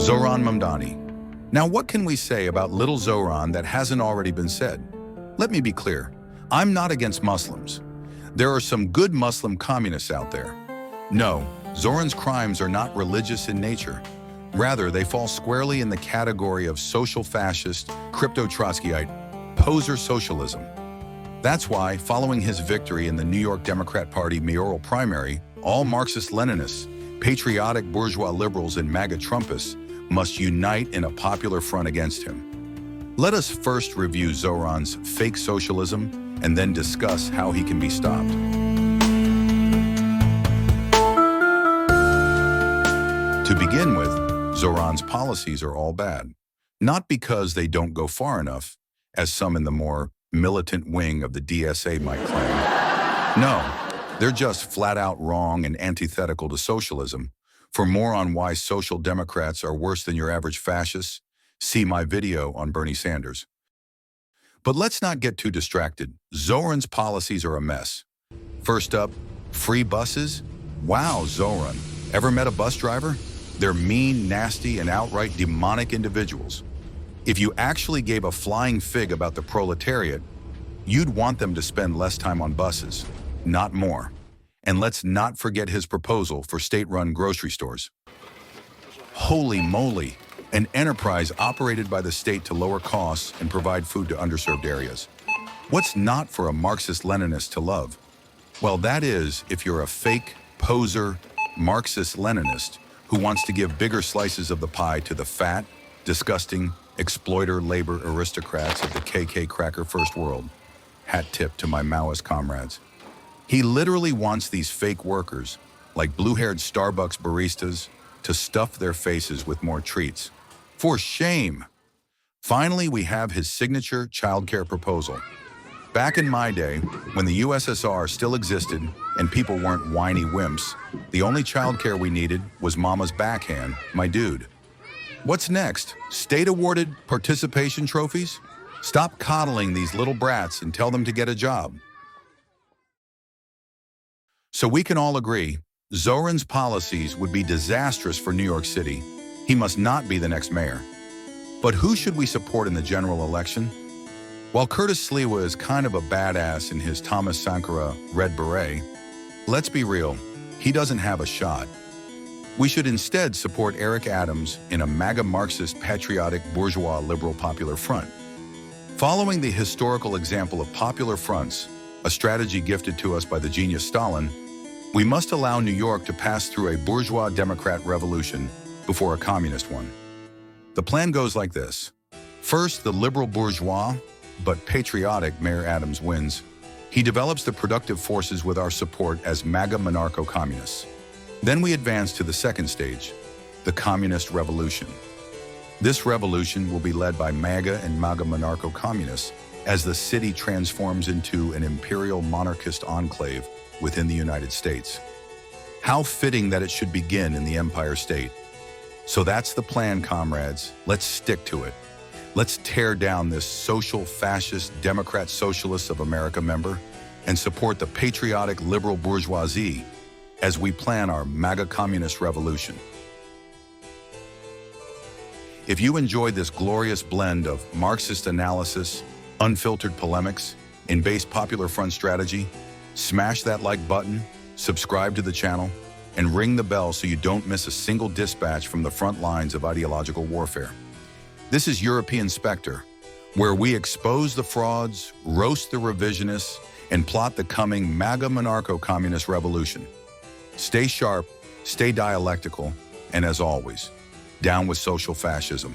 Zohran Mamdani. Now, what can we say about little Zohran that hasn't already been said? Let me be clear. I'm not against Muslims. There are some good Muslim communists out there. No, Zohran's crimes are not religious in nature. Rather, they fall squarely in the category of social fascist, crypto-Trotskyite, poser socialism. That's why, following his victory in the New York Democrat Party mayoral primary, all Marxist-Leninists, patriotic bourgeois liberals, and MAGA Trumpists must unite in a popular front against him. Let us first review Zohran's fake socialism and then discuss how he can be stopped. To begin with, Zohran's policies are all bad. Not because they don't go far enough, as some in the more militant wing of the DSA might claim. No, they're just flat out wrong and antithetical to socialism. For more on why social democrats are worse than your average fascists, see my video on Bernie Sanders. But let's not get too distracted. Zohran's policies are a mess. First up, free buses. Wow, Zohran. Ever met a bus driver? They're mean, nasty, and outright demonic individuals. If you actually gave a flying fig about the proletariat, you'd want them to spend less time on buses, not more. And let's not forget his proposal for state-run grocery stores. Holy moly, an enterprise operated by the state to lower costs and provide food to underserved areas. What's not for a Marxist-Leninist to love? Well, that is if you're a fake, poser, Marxist-Leninist who wants to give bigger slices of the pie to the fat, disgusting, exploiter labor aristocrats of the KK cracker first world. Hat tip to my Maoist comrades. He literally wants these fake workers, like blue-haired Starbucks baristas, to stuff their faces with more treats. For shame! Finally, we have his signature childcare proposal. Back in my day, when the USSR still existed and people weren't whiny wimps, the only childcare we needed was mama's backhand, my dude. What's next? State-awarded participation trophies? Stop coddling these little brats and tell them to get a job. So we can all agree, Zohran's policies would be disastrous for New York City. He must not be the next mayor. But who should we support in the general election? While Curtis Sliwa is kind of a badass in his Thomas Sankara Red Beret, let's be real, he doesn't have a shot. We should instead support Eric Adams in a MAGA Marxist Patriotic Bourgeois Liberal Popular Front. Following the historical example of popular fronts, a strategy gifted to us by the genius Stalin, we must allow New York to pass through a bourgeois-democrat revolution before a communist one. The plan goes like this. First, the liberal bourgeois, but patriotic Mayor Adams wins. He develops the productive forces with our support as MAGA-Monarcho-Communists. Then we advance to the second stage, the communist revolution. This revolution will be led by MAGA and MAGA-Monarcho-Communists as the city transforms into an imperial monarchist enclave within the United States. How fitting that it should begin in the Empire State. So that's the plan, comrades. Let's stick to it. Let's tear down this social fascist Democrat Socialists of America member and support the patriotic liberal bourgeoisie as we plan our MAGA communist revolution. If you enjoyed this glorious blend of Marxist analysis, unfiltered polemics, and base popular front strategy, smash that like button, subscribe to the channel, and ring the bell so you don't miss a single dispatch from the front lines of ideological warfare. This is European Spectre, where we expose the frauds, roast the revisionists, and plot the coming MAGA-Monarcho-Communist revolution. Stay sharp, stay dialectical, and as always, down with social fascism.